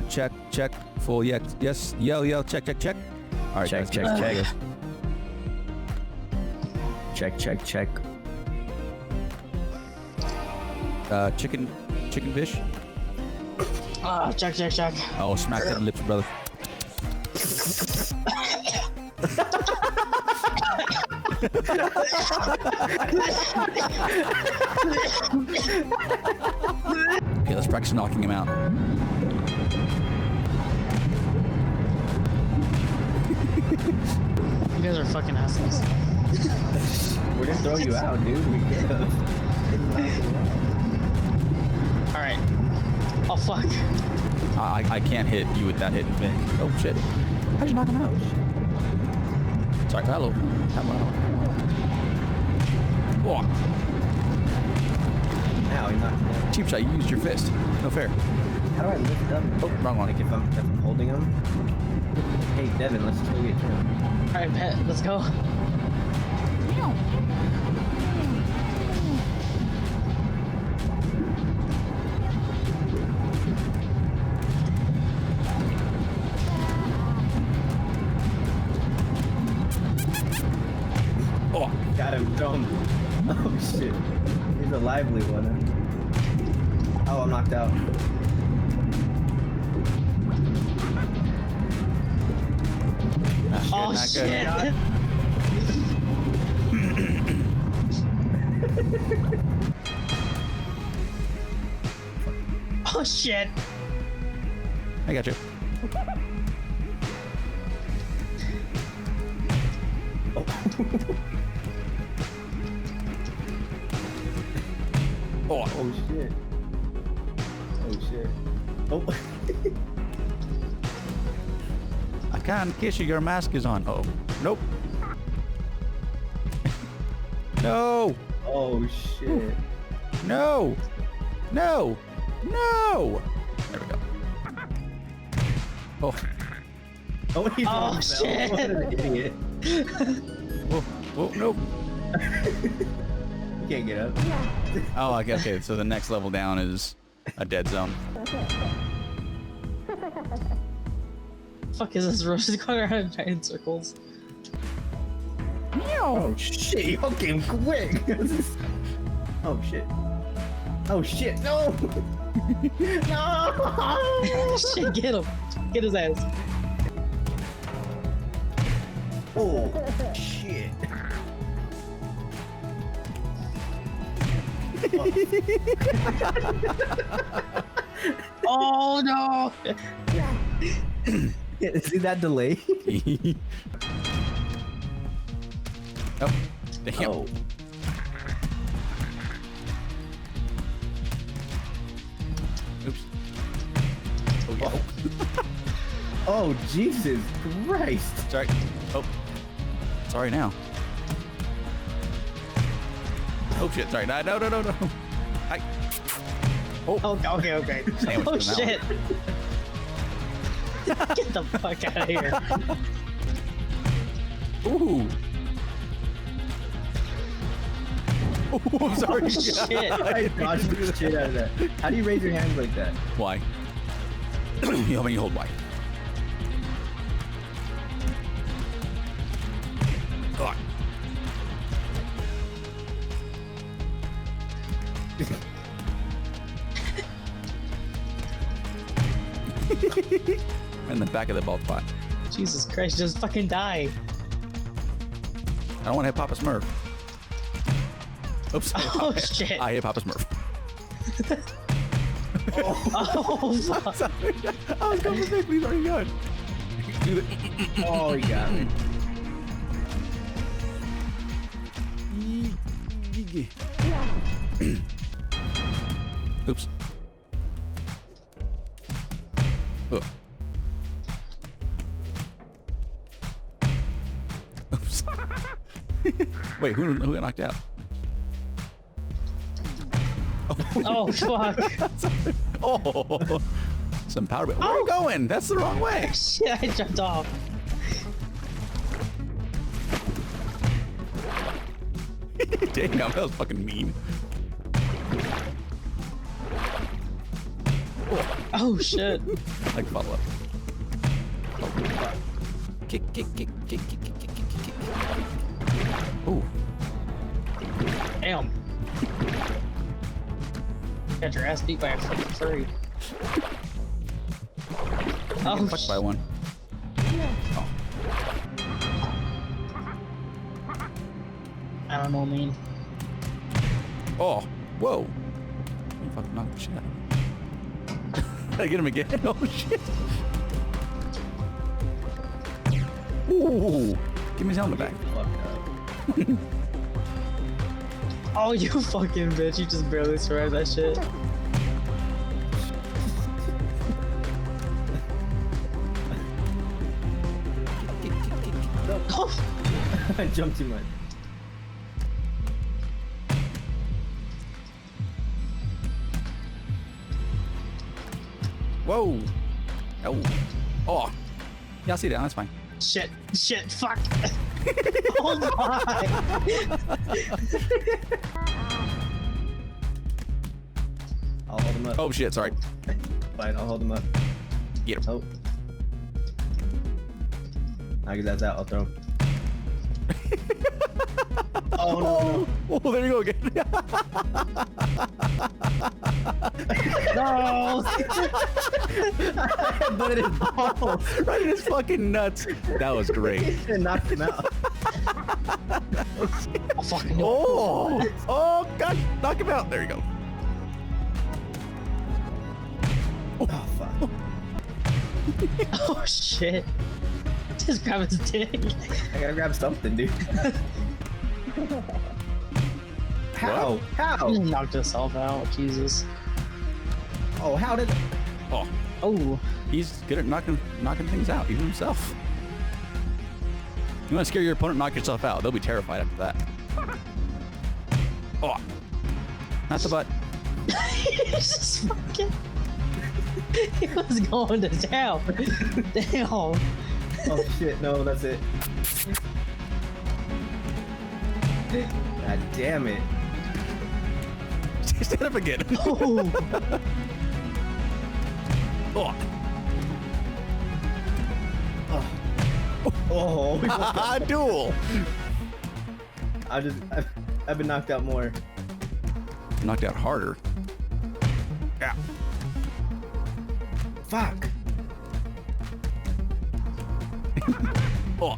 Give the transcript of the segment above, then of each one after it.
Check, check, full, yes, yell, check. All right, Check, guys, check, guys. check. Chicken fish. Check. Oh, smack that lips, brother. Okay, let's practice knocking him out. You guys are fucking assholes. We're gonna throw you out, dude. We get him. Alright. Oh, fuck. I can't hit you with that hidden thing. Oh shit! How'd you knock him out? Sorry, hello. Oh, Now he knocked me out. cheap shot! You used your fist. No fair. How do I lift up? Oh, wrong one. Like if I'm holding him. Hey, Devin, let's go get him. Alright, bet. Let's go. Oh, Got him, throw him. Oh shit. He's a lively one. Huh? Oh, I'm knocked out. not Oh, good, not good. shit. Oh, shit. I got you. Oh, Oh shit. Oh shit. Oh. I can't kiss you. Your mask is on. Oh, nope. No, Oh shit. no. There we go. Oh, Oh, he's Oh, on shit. What an idiot. oh, nope. You can't get up. Oh, okay. So the next level down is a dead zone. Fuck is this roach going around in giant circles? Oh shit, y'all came quick. Oh shit. Oh shit, no! No! Shit, get him. Get his ass. Oh shit. Oh, no. See that delay? Oh, damn. Oh. Oops. Oh, Jesus Christ. Sorry. Oh, sorry now. Oh shit! Sorry. No. I. Oh. Oh, okay. Sandwich Oh, to the shit. Get the fuck out of here. Ooh. Oh, I'm sorry. Oh, shit. I dodged the shit out of that. How do you raise your hands like that? Why? You help me hold Y. God. In the back of the bald spot. Jesus Christ, just fucking die. I don't want to hit Papa Smurf. Oops. Oh, shit. I hit Papa Smurf. Oh, fuck. Sorry. I was going for 50. He's already gone. Do the. Oh, he got me. Oops. Ugh. Oops. Wait, who got knocked out? Oh, fuck. Oh, some power. Where are you going? That's the wrong way. Shit, I jumped off. Damn, that was fucking mean. Oh shit. Like follow up. Oh. Kick. Ooh. Damn. Got your ass beat by a fucking furry. Oh, fucked by one. Oh. I don't know, man. Oh. Whoa. You fucking knocked the shit out. I get him again. Oh shit. Ooh. Give me his helmet back. Oh, you fucking bitch. You just barely survived that shit. Oh. I jumped too much. Whoa. Oh. Oh. Yeah, I'll see that. That's fine. Shit, fuck. Oh my. I'll hold him up. Oh shit, sorry. Fine, I'll hold him up. Get him. Oh. I'll get that out, I'll throw him. Oh no. Oh, there you go again. No. But it is balls. Right in his fucking nuts. That was great. It knocked him out. Oh, fucking no. Oh. Oh, God. Knock him out. There you go. Oh fuck. Oh shit. Just grab his dick. I gotta grab something, dude. How? What? How? He knocked himself out. Jesus. Oh, how did? Oh. Oh. He's good at knocking things out, even himself. You want to scare your opponent, knock yourself out. They'll be terrified after that. Oh. Not the butt. He's just fucking. He was going to town. Damn. Oh shit! No, that's it. God damn it! Stand up again. Oh. Oh. Oh, we both Ah, got- duel. I've been knocked out more. Knocked out harder. Yeah. Fuck. Oh.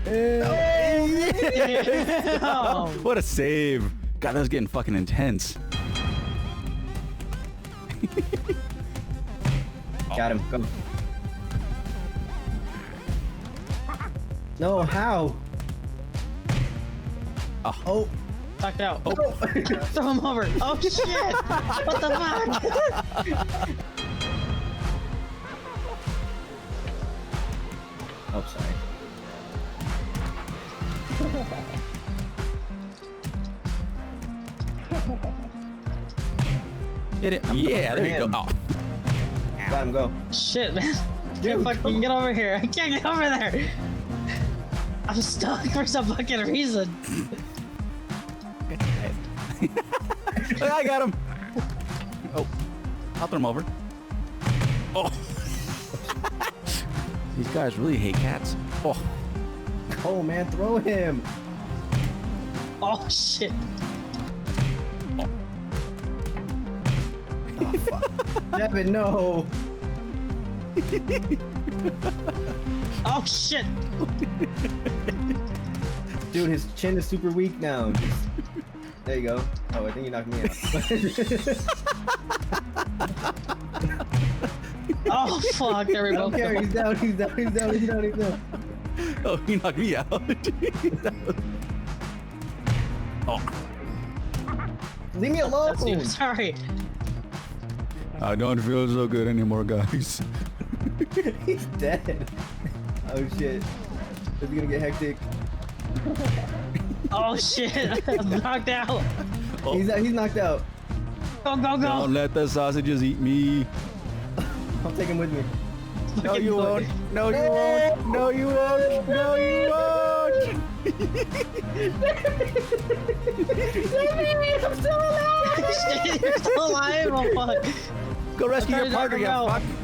Damn. What a save. God, that was getting fucking intense. Got him. Go. No, how? Oh. Oh. Knocked out. Oh. Throw him over. Oh shit. What the fuck? Oh, sorry. Hit it. Yeah, there you go. Oh. Got him. Go. Shit, man. Dude, Can't come fucking get over here. I can't get over there. I'm stuck for some fucking reason. I got him. Oh. I'll throw him over. Oh. These guys really hate cats. Oh. Oh man, throw him. Oh shit. Oh fuck. Devin, no. Oh shit. Dude, his chin is super weak now. Just, there you go. Oh, I think you knocked me out. Oh fuck. There we I go. don't care. He's down. He's down. He's down. He's down. He's down. Oh, he knocked me out. Oh. Leave me alone. That's you. Sorry. I don't feel so good anymore, guys. He's dead. Oh shit. This is gonna get hectic. Oh shit. I'm knocked out. Oh. He's knocked out. Go, go, Don't go. let the sausages eat me. I'll take him with me. No, you won't. No, you won't. No, you won't. No, you won't. I'm still alive! Shit, you're still alive? Oh fuck. Go rescue I'm your trying to partner, you knock fuck. him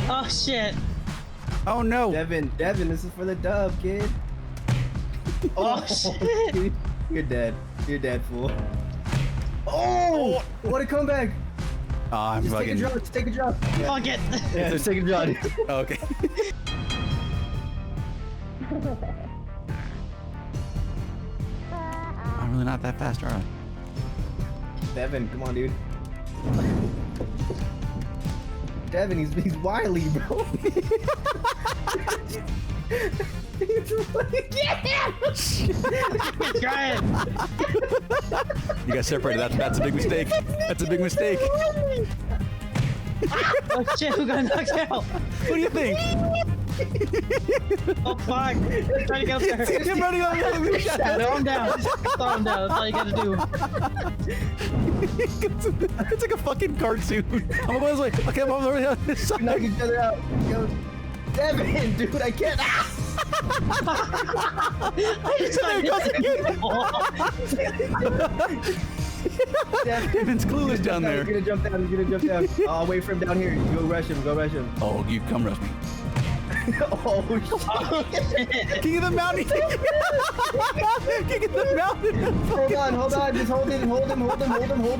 Oh shit. Oh no. Devin, this is for the dub, kid. Oh shit. Dude, you're dead. You're dead, fool. Oh! What a comeback! I'm Just take a fucking. drop. Just take a drop. Yeah, Fuck it. yeah just take a drop. Okay. I'm really not that fast, are I? Devin, come on, dude. Devin, he's wily, bro. He's like, yeah! Try it. You guys separated. That's a big mistake. That's a big mistake. Oh shit, who got knocked out? What do you think? Oh fuck. I'm trying to get up there. Him running on the Throw him down. Throw him down. That's all you gotta do. It's like a fucking cartoon. I'm on this way. Okay, I'm over here on this side. Knock each other out. Go. Devin, dude, I can't. I just got Devin's clueless down there. He's gonna jump down. He's gonna jump down. I'll wait for him down here. Go rush him. Go rush him. Oh, you come rush me. Oh shit! King of the mountain. King of the mountain. Hold on. Just hold him. Hold him. I'm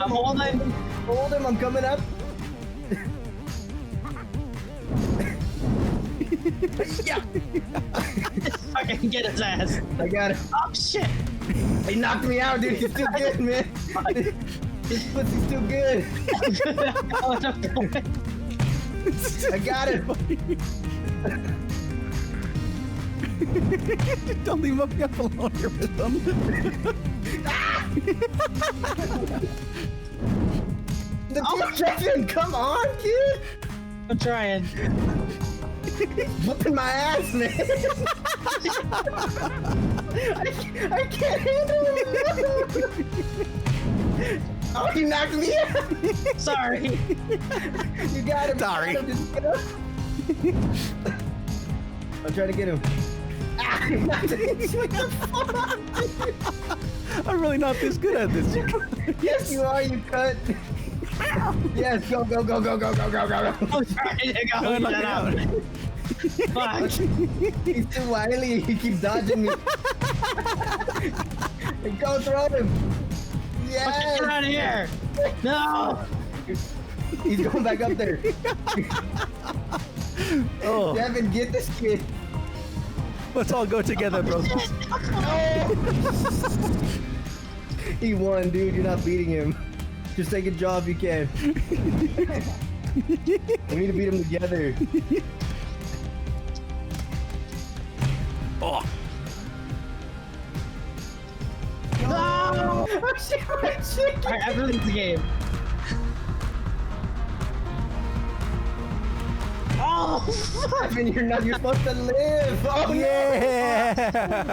holding. Hold him. I'm coming up. Yeah. Fucking get his ass. I got it. Oh shit. He knocked me out, dude. He's still good, man. His pussy's still good. I got it. Don't leave him up here alone here with them. Devin, come on, kid. I'm trying. Whooping my ass, man. I can't handle it. Oh, he knocked me out. Sorry. You got him. Sorry. You got him. Just get up. I'm trying to get him. Ah, he knocked me out. I'm really not this good at this. Yes, you are. You cut. Yes, go. I'm trying to go. Knock me Shut up. out. Fuck. He's too wily. He keeps dodging me. Go throw him. Yes. Get out of here. No. He's going back up there. Oh, Devin, get this kid. let's all go together, bro. He won, dude. You're not beating him. Just take a job if you can. We need to beat him together. Oh, No. Alright, I've released the game. Oh, fuck. Devin, you're supposed to live. Oh, no. yeah.